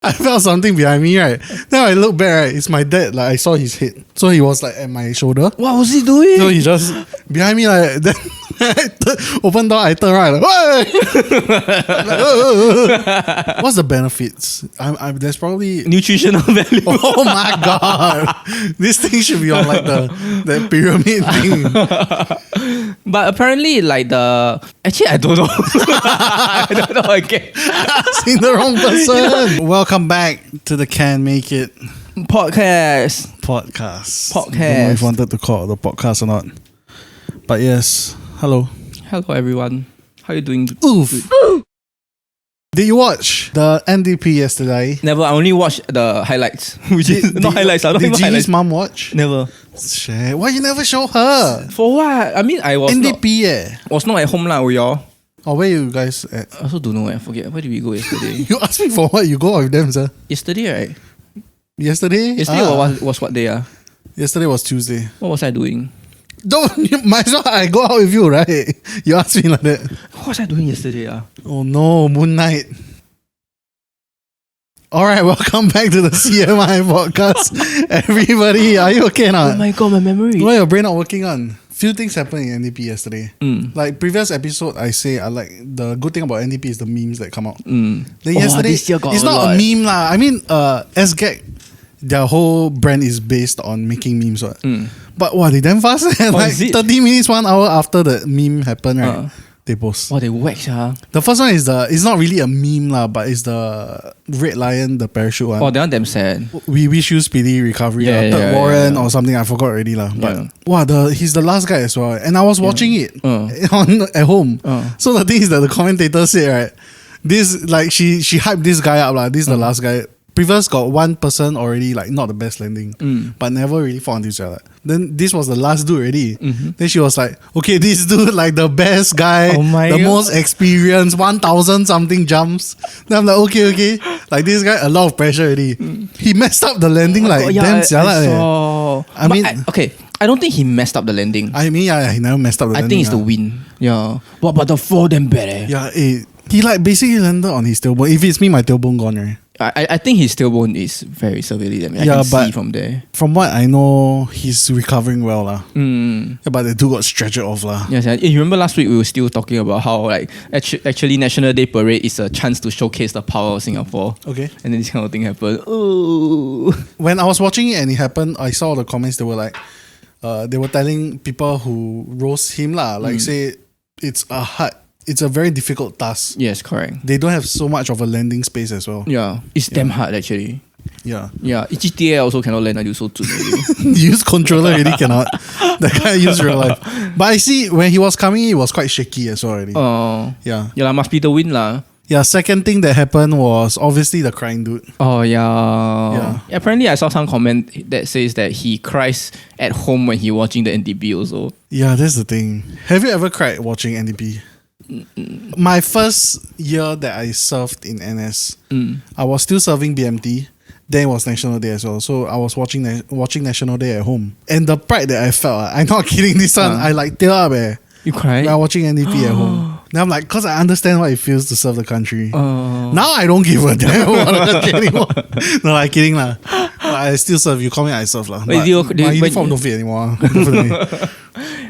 I felt something behind me, right? Then I look back, right? It's my dad. Like I saw his head, so he was like at my shoulder. What was he doing? So he just behind me, like then open door. I turn right. Like, what's the benefits? There's probably Nutritional value. Oh my god! This thing should be on like the pyramid thing. But apparently, like actually, I don't know. I don't know again. Asking the wrong person. Welcome back to the Can Make It Podcast. Don't know if you wanted to call it the podcast or not. But yes, hello. Hello, everyone. How you doing? Oof. Did you watch the NDP yesterday? Never. I only watched the highlights. Which is not highlights. I don't Did even Jeannie's highlights. mom watch? Never. Shit. Why you never show her? For what? I mean, I was NDP was not at home lah with y'all. Oh, where you guys at? I also don't know. I forget. Where did we go yesterday? You asked me for what? You go out with them, sir? Yesterday, right? Yesterday? Yesterday was what day? Yesterday was Tuesday. What was I doing? You might as well I go out with you, right? You asked me like that. What was I doing yesterday? Oh no, Moon Knight. Alright, welcome back to the CMI podcast. Everybody, are you okay now? Oh my god, my memory. Why your brain not working on? Few things happened in NDP yesterday. Like previous episode, I say I like the good thing about NDP is the memes that come out. Then yesterday, this year got it's a not lot. a meme lah. I mean, SGAG, their whole brand is based on making memes. What? But wow, they damn fast. Like is it? 30 minutes, 1 hour after the meme happened, right? They post. Wow, they whack, The first one is it's not really a meme lah, but it's the Red Lion, the parachute one. Oh, they are damn sad. We wish you speedy recovery. Third Warren or something, I forgot already lah. But wow, he's the last guy as well. And I was watching it at home. So the thing is that the commentator said, right, this like she hyped this guy up lah. This is the last guy. Previous got one person already like not the best landing, but never really fought until like. Then this was the last dude already. Then she was like, okay, this dude like the best guy, the most experienced, 1,000 something jumps. Then I'm like, okay. Like this guy, a lot of pressure already. He messed up the landing damn jialat. I mean, I don't think he messed up the landing. I mean, he never messed up the landing. I think it's the wind. Yeah. What about the fall damn bad? Yeah, he like basically landed on his tailbone. If it's me, my tailbone gone, right? I think his tailbone is very severely damaged. I can see from there. From what I know, he's recovering well lah. Yeah, but the dude got stretched off lah. Yes, you remember last week we were still talking about how like actually National Day Parade is a chance to showcase the power of Singapore. Okay. And then this kind of thing happened. Ooh. When I was watching it and it happened, I saw the comments. They were like, they were telling people who roast him lah, like say it's a very difficult task. Yes, correct. They don't have so much of a landing space as well. Yeah, it's damn hard actually. Yeah. GTA also cannot land until so soon. Use controller really cannot. That guy use real life. But I see when he was coming, he was quite shaky as well already. Oh. Yeah. Yeah, must be the wind lah. Yeah, second thing that happened was obviously the crying dude. Oh, yeah. Apparently, I saw some comment that says that he cries at home when he watching the NDP also. Yeah, that's the thing. Have you ever cried watching NDP? My first year that I served in NS, I was still serving BMT. Then it was National Day as well. So I was watching National Day at home. And the pride that I felt, I'm not kidding this one, I like tear up You cried? While watching NDP at home. Then I'm like, because I understand what it feels to serve the country. Now I don't give a damn about the country anymore. No, I'm kidding lah. But I still serve. You call me, I serve lah. My uniform don't fit anymore.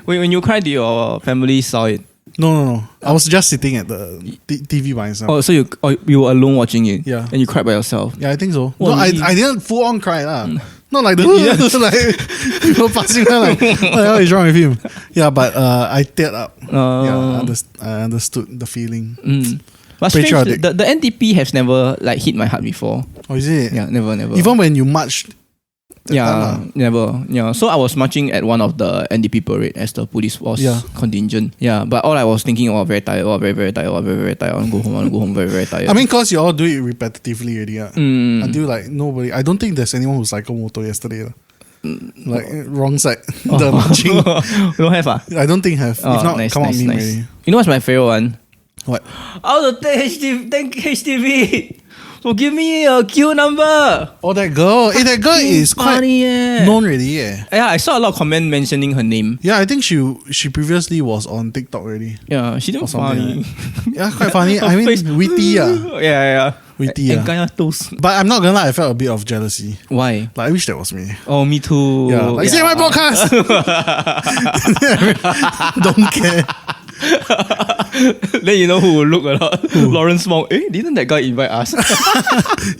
When you cried, did your family saw it? No. I was just sitting at the TV by myself. Oh, so you were alone watching it? Yeah. And you cried by yourself? Yeah, I think so. No, I didn't full on cry lah. Not like like people passing by like, what the hell is wrong with him? Yeah, but I teared up. I understood the feeling. But strange, the NDP has never like hit my heart before. Oh, is it? Yeah, never. Even when you marched. Never. Yeah, so I was marching at one of the NDP parade as the police force contingent. Yeah, but all I was thinking, very tired, very tired, I want to go home, very tired. I mean, cause you all do it repetitively already, until like nobody. I don't think there's anyone who cycled motor yesterday. Like wrong side, the marching. Don't have I don't think have. If not, nice, come on, meme already. You know what's my favorite one? What? Thank HDB. So give me a queue number. Oh, that girl. Hey, that girl is funny, quite known already, yeah. Yeah, I saw a lot of comment mentioning her name. Yeah, I think she previously was on TikTok already. Yeah, she did funny. Yeah, quite funny. I mean, witty, Yeah. Witty, But I'm not gonna lie, I felt a bit of jealousy. Why? Like, I wish that was me. Oh, me too. Yeah, like, say my podcast! Don't care. Then you know who will look a lot? Lawrence Wong. Didn't that guy invite us?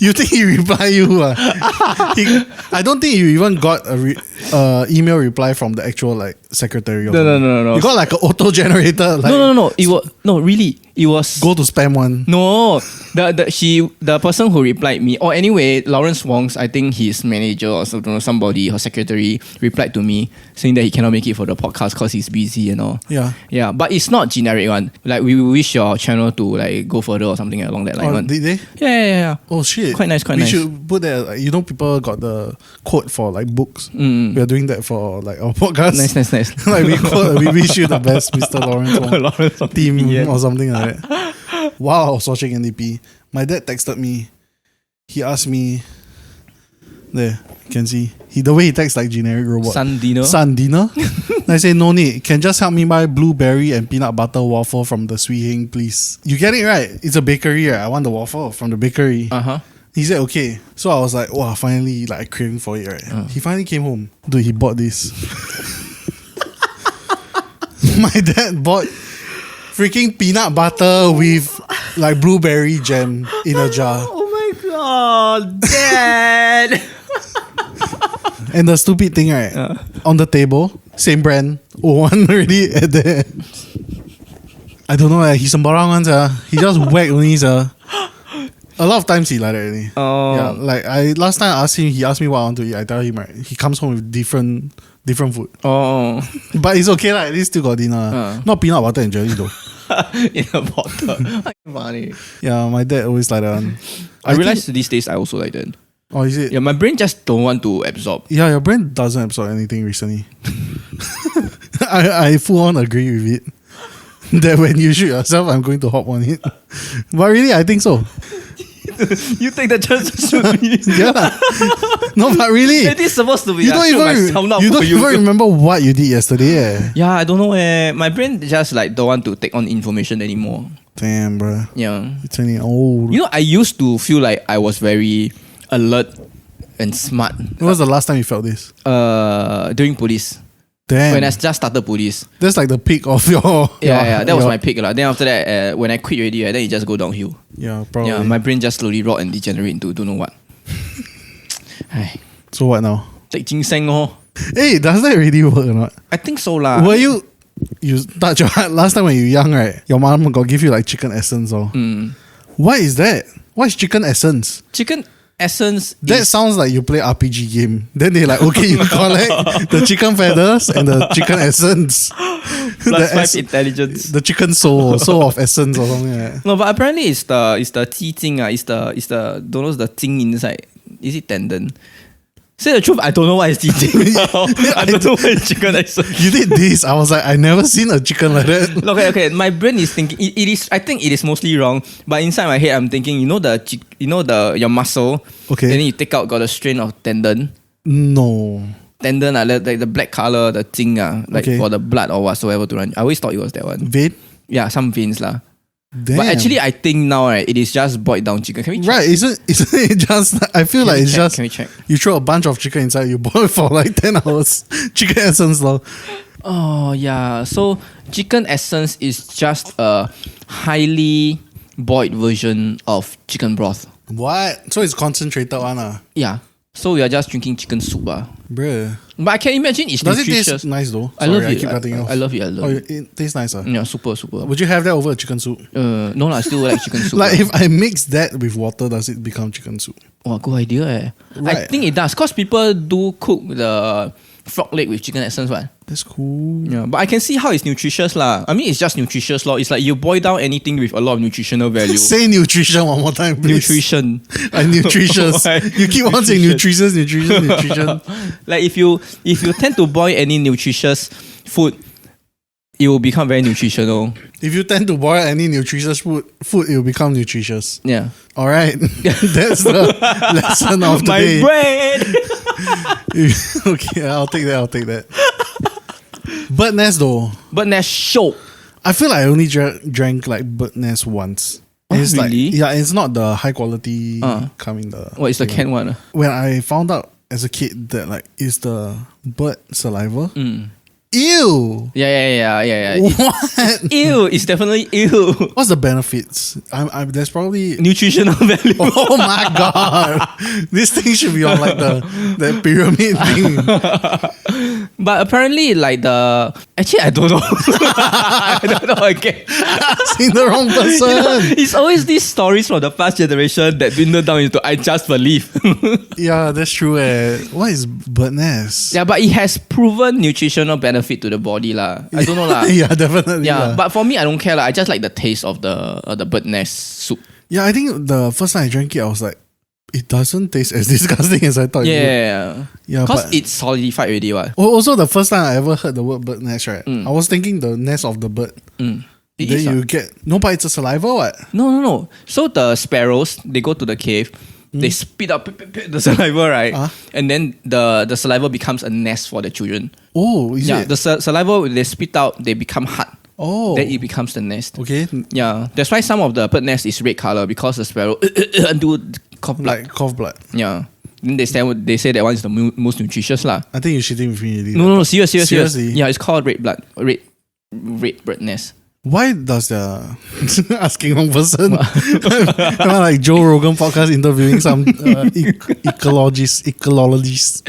You think he reply you? I don't think you even got a email reply from the actual like secretary. No. You got like an auto generator. Like, No. It was really. It was go to spam one. No, the person who replied me, or anyway, Lawrence Wong's, I think his manager or somebody, her secretary replied to me saying that he cannot make it for the podcast because he's busy and all. Yeah, but it's not generic one. Like we wish your channel to like go further or something along that line. Oh, one. did they? Yeah. Oh shit! Quite nice. We should put that. Like, you know, people got the quote for like books. We are doing that for like our podcast. Nice. Like we wish you the best, Mr. Lawrence Wong. Team or something like that. Wow, I was watching NDP. My dad texted me. He asked me. There, you can see. The way he texts like generic robot. Sun dinner. I say no need. Can just help me buy blueberry and peanut butter waffle from the Swee Heng, please. You get it right. It's a bakery, right? I want the waffle from the bakery. He said okay. So I was like, wow, finally like craving for it, right? He finally came home. Dude, he bought this. My dad bought freaking peanut butter with like blueberry jam in a jar. Oh my god, Dad! And the stupid thing, right? On the table, same brand, one already at there. I don't know, he's sembarang one, he just whack only, A lot of times he like that already. Yeah, like last time I asked him, he asked me what I want to eat. I tell him, right, he comes home with different food. But it's okay, like, at least still got dinner. Not peanut butter and jelly though. In a bottle. Funny. Yeah, my dad always like that one. I realized these days I also like that. Oh, is it? Yeah, my brain just don't want to absorb. Yeah, your brain doesn't absorb anything recently. I full on agree with it. That when you shoot yourself, I'm going to hop on it. But really, I think so. You take the chance to shoot me. Yeah. No, but really. It is supposed to be. You don't even remember what you did yesterday. Yeah, I don't know. My brain just like don't want to take on information anymore. Damn, bro. Yeah. It's turning old. You know, I used to feel like I was very alert and smart. When was the last time you felt this? During police. Damn. When I just started police. That's like the peak of your... Yeah, that was my peak. Then after that, when I quit already, then it just go downhill. Yeah, probably. Yeah, my brain just slowly rot and degenerate into don't know what. So what now? Take ginseng. Hey, does that really work or not? I think so lah. Were you touch your heart last time when you were young, right? Your mom got give you like chicken essence or... What is that? What is chicken essence? Chicken essence. That sounds like you play RPG game. Then they like, okay, you collect the chicken feathers and the chicken essence. Plus 5 intelligence. The chicken soul of essence or something like that. No, but apparently it's the 鸡精 it's the don't know the 精 inside. Is it tendon? Say the truth, I don't know what is 鸡精. I don't know what is chicken essence. You did this. I was like, I never seen a chicken like that. Okay. My brain is thinking it is. I think it is mostly wrong. But inside my head, I'm thinking, your muscle. Okay. Then you take out got a strain of tendon. No. Tendon, like the black color, the 精 like for the blood or whatsoever to run. I always thought it was that one. Vein? Yeah, some veins lah. Damn. But actually, I think now, right, it is just boiled down chicken. Can we check? Right, isn't it just... I feel like it's just... Can we check? You throw a bunch of chicken inside, you boil it for like 10 hours. Chicken essence though. Oh, yeah. So, chicken essence is just a highly boiled version of chicken broth. What? So it's concentrated one? Yeah. So, we are just drinking chicken soup. Bruh. But I can imagine it's Does nutritious. it taste nice though? I love it. I keep cutting off. I love it. It tastes nice. Yeah, super. Would you have that over a chicken soup? No, I still like chicken soup. Like if I mix that with water, does it become chicken soup? Oh, good idea. Right. I think it does. Because people do cook the frog leg with chicken essence, right? That's cool. Yeah, but I can see how it's nutritious lah. I mean, it's just nutritious law. It's like you boil down anything with a lot of nutritional value. Say nutrition one more time, please. Nutrition. Nutritious. You keep on saying nutritious. Like if you tend to boil any nutritious food, it will become very nutritional. If you tend to boil any nutritious food, it will become nutritious. Yeah. All right. That's the lesson of today. My brain! Okay, I'll take that. Bird nest though. Bird nest show. I feel like I only drank like bird nest once. It's really? Like, it's not the high quality coming the. What is the canned one? When I found out as a kid that like it's the bird saliva. Ew. Yeah. What? Ew. It's definitely ew. What's the benefits? There's probably nutritional value. Oh my god! This thing should be on like the pyramid thing. But apparently, like actually, I don't know. I don't know again. Asking the wrong person. It's always these stories from the past generation that dwindle down into I just believe. Yeah, that's true. What is bird nest? Yeah, but it has proven nutritional benefit to the body lah. I don't know lah. Yeah, definitely. Yeah, but for me, I don't care lah. I just like the taste of the bird nest soup. Yeah, I think the first time I drank it, I was like, it doesn't taste as disgusting as I thought it would. Yeah, because it's solidified already. What? Also, the first time I ever heard the word bird nest, right? I was thinking the nest of the bird. Then you get but it's a saliva, what? No. So the sparrows, they go to the cave. They spit out the saliva, right? And then the saliva becomes a nest for the children. Oh, is it? The saliva they spit out, they become hard. Oh. Then it becomes the nest. Okay. Yeah. That's why some of the bird nest is red color because the sparrow do cough blood. Like cough blood. Yeah. Then they say that one is the most nutritious lah. I think you're shitting with me already. No, seriously. Seriously? Yeah, it's called red bird nest. Why does the asking wrong person? Am I like Joe Rogan podcast interviewing some ecologists?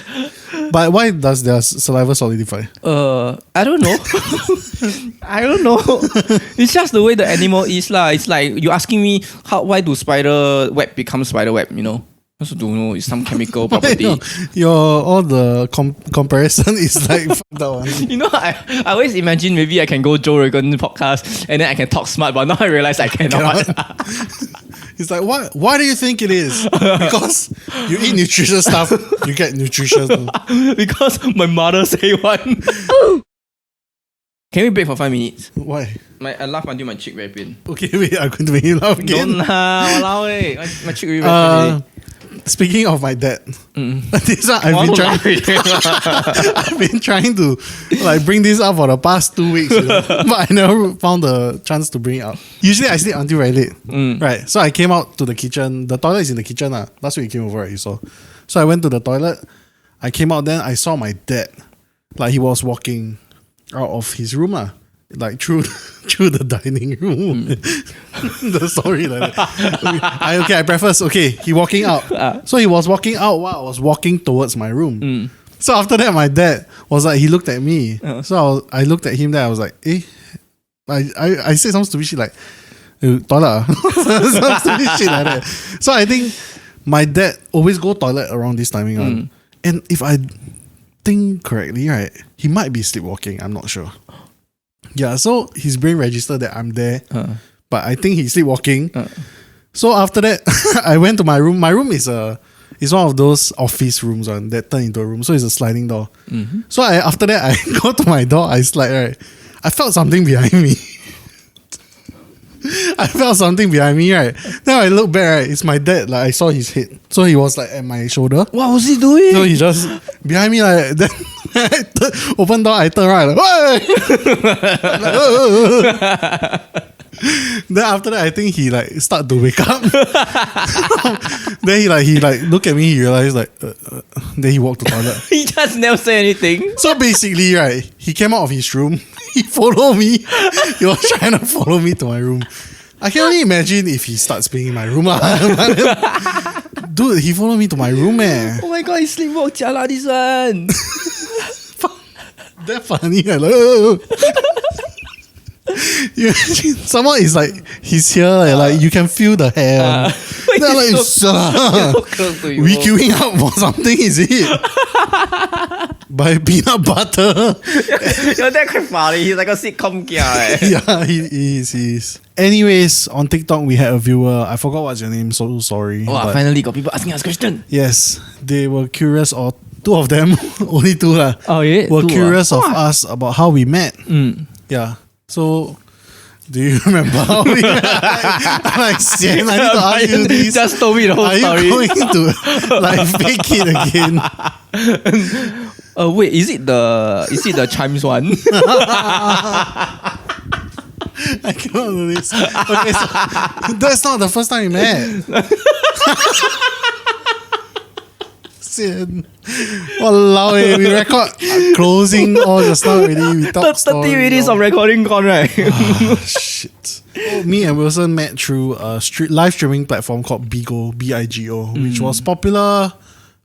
But why does their saliva solidify? I don't know. I don't know. It's just the way the animal is lah. It's like you asking me why do spider web become spider web? You know. I also don't know. It's some chemical property. All the comparison is like that one. You know, I always imagine maybe I can go Joe Rogan podcast and then I can talk smart, but now I realize I cannot. It's like, why do you think it is? Because you eat nutritious stuff, you get nutritious. Because my mother say one. Can we break for 5 minutes? Why? I laugh until my cheek very pain. Okay, wait, I'm going to make you laugh again. Don't walao eh. My cheek very pain. Speaking of my dad, this one I've been trying to like bring this up for the past 2 weeks, but I never found the chance to bring it up. Usually I sleep until very late, right? So I came out to the kitchen. The toilet is in the kitchen. Last week he came over, right? You saw. So I went to the toilet. I came out, then I saw my dad, like he was walking out of his room, like through the dining room. The story like that. I preface. Okay, he walking out. So he was walking out while I was walking towards my room. So after that, my dad was like, he looked at me. So I looked at him. Then I was like, I said some stupid shit like, toilet. Some stupid shit like that. So I think my dad always go toilet around this timing. And if I think correctly, right, he might be sleepwalking. I'm not sure. Yeah, so his brain registered that I'm there, but I think he's sleepwalking. So after that, I went to my room. My room is one of those office rooms that turn into a room. So it's a sliding door. So after that, I go to my door. I slide, right. I felt something behind me. Right. Then I look back, right. It's my dad. Like I saw his head. So he was like at my shoulder. What was he doing? So he just behind me like then open door. I turn right. Then after that, I think he like start to wake up. Then he look at me. He realized like. Then he walked to the toilet. He just never say anything. So basically, right, he came out of his room. He followed me. He was trying to follow me to my room. I can only imagine if he starts being in my room. Dude, he followed me to my room. Oh my god, he sleepwalk jialat this one. That funny. Like, someone is like he's here, like you can feel the hair. They're like, we queuing up for something, is it? By peanut butter. Your dad quite funny. He's like a sitcom guy. Yeah, he is. Anyways, on TikTok we had a viewer. I forgot what's your name. So sorry. Oh, finally got people asking us questions. Yes, they were curious, or two of them, only two yeah? were curious of us about how we met. Yeah. So, do you remember how we I'm like, Sian, I need to ask you this. Just told me the whole story. Are you going to like fake it again? Wait, is it the chimes one? I cannot do this. Okay, so that's not the first time we met. Sian. Walao, we record closing all just now already. We talk 30 minutes of recording gone, right? Shit. Me and Wilson met through a live streaming platform called Bigo, B-I-G-O, which was popular a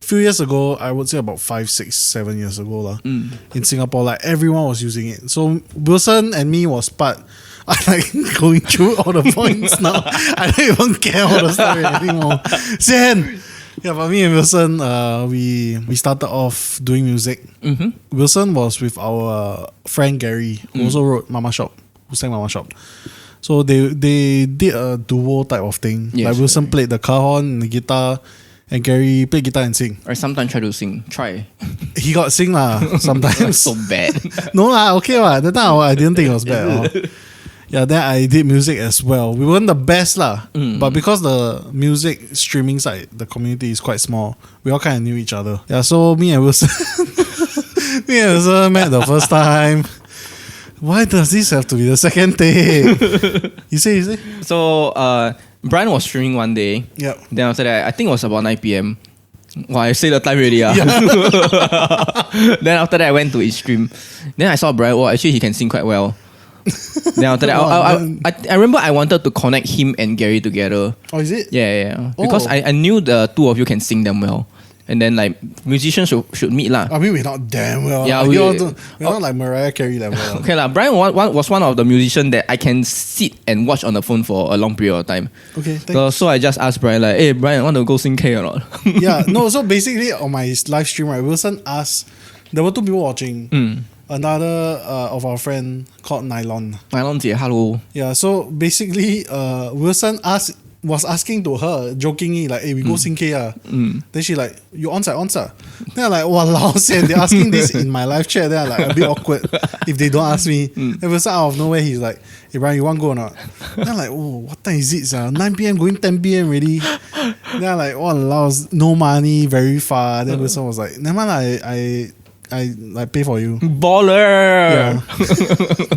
few years ago. I would say about 5, 6, 7 years ago in Singapore. Like everyone was using it. So Wilson and me was part. I like going through all the points now. I don't even care all the story anymore. Sian. Yeah, but me and Wilson, we started off doing music. Wilson was with our friend Gary, who also wrote Mama Shop, who sang Mama Shop. So they did a duo type of thing. Yes, like Wilson played the cajon and the guitar, and Gary played guitar and sing. Or sometimes try to sing. Try. He got sing lah sometimes. So bad. No lah, okay lah. That time I didn't think it was bad. Yeah, then I did music as well. We weren't the best lah, but because the music streaming side, the community is quite small, we all kind of knew each other. Yeah, so me and Wilson met the first time. Why does this have to be the second take? You say. So Brian was streaming one day. Yep. Then after that, I think it was about 9 p.m. Well, I say the time already. Yeah. Then after that, I went to his stream. Then I saw Brian. Oh, actually, he can sing quite well. Then after that, I remember I wanted to connect him and Gary together. Oh, is it? Yeah. Because I knew the two of you can sing them well. And then like musicians should meet lah. I mean, we're not damn well. Yeah, we're not like Mariah Carey level. Okay lah. Brian was one of the musicians that I can sit and watch on the phone for a long period of time. Okay, thanks. So I just asked Brian like, hey Brian, want to go sing K or not? Yeah, no. So basically on my live stream, right, Wilson asked. There were 2 people watching. Another of our friend called Nylon. Nylon姐, hello. Yeah, so basically, Wilson was asking to her jokingly like, "Hey, we go sing K ah." Then she like, "You on side?" Then I'm like, "Walao, they're asking this in my live chat." Then I'm like a bit awkward if they don't ask me. Then Wilson out of nowhere, he's like, "Hey Brian, you want to go or not?" Then I'm like, "Oh, what time is it? 9 p.m. going 10 p.m. already." Then I'm like, "Walao, no money, very far." Then Wilson was like, "Never mind, I like pay for you." Baller. Yeah.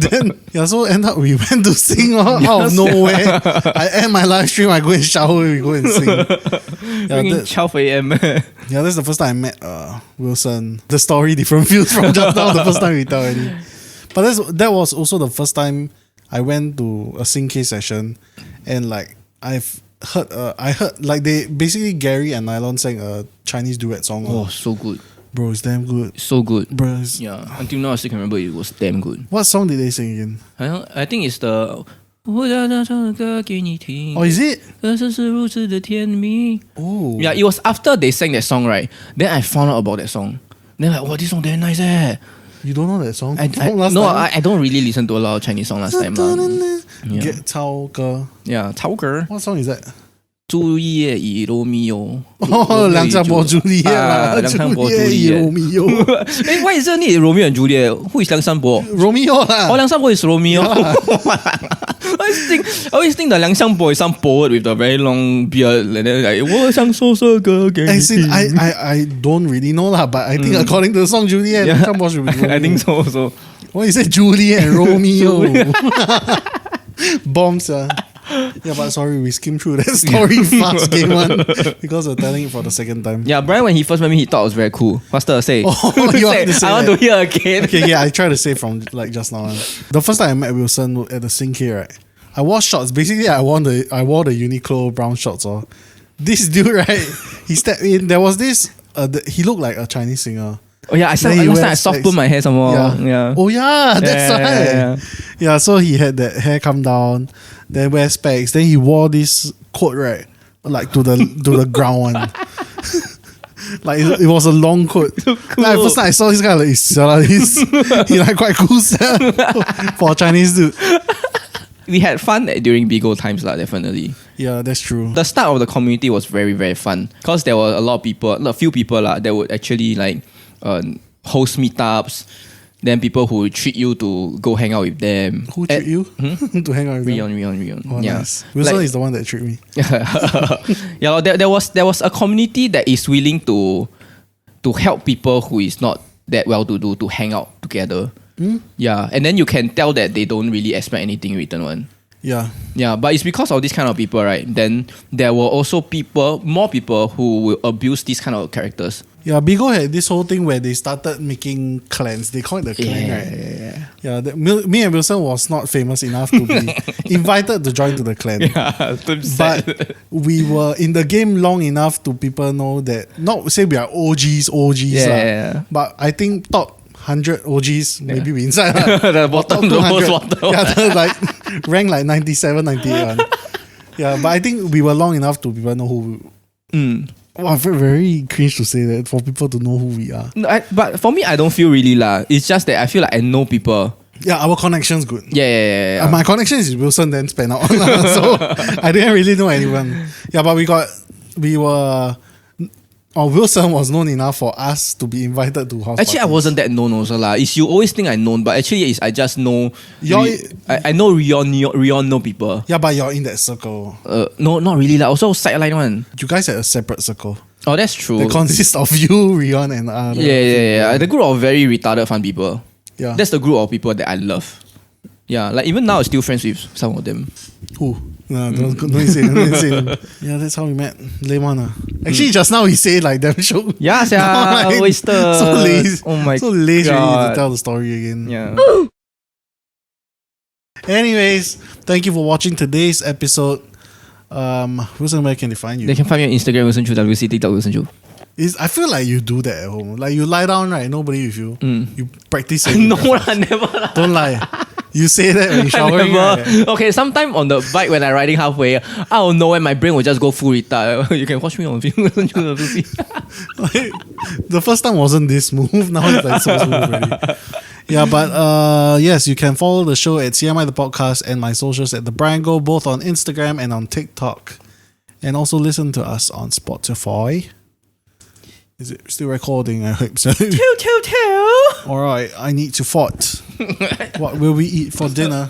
Then so end up we went to sing out of nowhere. I end my live stream, I go and shower, we go and sing. Yeah, 12 a.m. Yeah, that's the first time I met Wilson. The story different views from just now, the first time we tell already. But that was also the first time I went to a sing K session, and like I heard like they basically Gary and Nylon sang a Chinese duet song. Oh, so good. Bro, it's damn good. So good. Bro, yeah, until now I still can remember it was damn good. What song did they sing again? I think it's the... Oh, is it? Oh. Yeah, it was after they sang that song, right? Then I found out about that song. Then like, this song damn nice eh. You don't know that song? I don't really listen to a lot of Chinese songs last time. Get Cao Ge. Yeah, Cao Ge. What song is that? 朱丽叶与罗密欧。哦，梁山伯朱丽叶啦，梁山伯朱丽叶。罗密欧。哎，why is it need Romeo and Juliet? Who is 梁山伯 ？Romeo 啦。哦，梁山伯 is Romeo. I always think the 梁山伯 is some poet with the very long beard. Like 我想说这个给你听。I don't really know lah, but I think according to the song Juliet, 梁山伯 should be Romeo. I think so. Why you say Juliet and Romeo? Bombs. Yeah, but sorry, we skimmed through that story fast, game one, because we're telling it for the second time. Yeah, Brian, when he first met me, he thought it was very cool. Faster, say. Oh, you want to say I want to hear again. Okay, yeah, I try to say from like just now. The first time I met Wilson at the Sing K, right? I wore shorts. Basically, I wore the Uniqlo brown shorts. This dude, right? He stepped in. There was this. He looked like a Chinese singer. Oh yeah, I soft put my hair some more. Yeah. Oh yeah, that's right. Yeah, so he had that hair come down, then wear specs, then he wore this coat, right? Like to the ground one. Like it was a long coat. So cool. Like first time I saw this guy, like he's like quite cool for a Chinese dude. We had fun during Bigo times lah, definitely. Yeah, that's true. The start of the community was very, very fun because there were a few people lah that would actually like host meetups. Then people who treat you to go hang out with them. Who treat you to hang out with them? Rion. Oh, yeah. Nice. Wilson is the one that treat me. Yeah, there was a community that is willing to help people who is not that well to do to hang out together. Yeah, and then you can tell that they don't really expect anything in return one. Yeah, but it's because of this kind of people, right? Then there were also more people who will abuse these kind of characters. Yeah, Bigo had this whole thing where they started making clans. They call it the clan, right? Yeah. Me and Wilson was not famous enough to be invited to join to the clan. Yeah, but we were in the game long enough to people know that, not say we are OGs, Yeah. but I think top 100 OGs, maybe we inside. The bottom, the most bottom. Yeah, like rank like 97, 98 one. Yeah, but I think we were long enough to people know who. Wow, I feel very cringe to say that for people to know who we are. No, but for me, I don't feel really lah. It's just that I feel like I know people. Yeah, our connection's good. Yeah. My connection is Wilson, then span out. So I didn't really know anyone. Yeah, but Wilson was known enough for us to be invited to house Actually, parties. I wasn't that known also lah. It's you always think I known, but actually is I just know. I know Rion know people. Yeah, but you're in that circle. No, not really lah. Also sideline one. You guys had a separate circle. Oh, that's true. That consists of you, Rion, and other. Yeah. The group of very retarded fun people. Yeah. That's the group of people that I love. Yeah, like even now I'm still friends with some of them. Who? No, don't say them. Yeah, that's how we met. Lame one. Actually, just now he said like damn show. Yeah, wasted. So lazy. Oh my so lazy God. to tell the story again. Yeah. Anyways, thank you for watching today's episode. Wilson, where can they find you? They can find me on Instagram, Wilson Chu, WC, TikTok, Wilson Chu. I feel like you do that at home. Like you lie down, right? Nobody with you. You practice it. No, never. Don't lie. You say that when you showering. Right? Okay, sometime on the bike when I'm riding halfway, I don't know when my brain will just go full retard. You can watch me on film. Like, the first time wasn't this smooth. Now it's like so smooth already. Yeah, but yes, you can follow the show at CMI the podcast and my socials at the Brango, both on Instagram and on TikTok. And also listen to us on Spotify. Is it still recording? I hope so. Alright, I need to fart. What will we eat for dinner?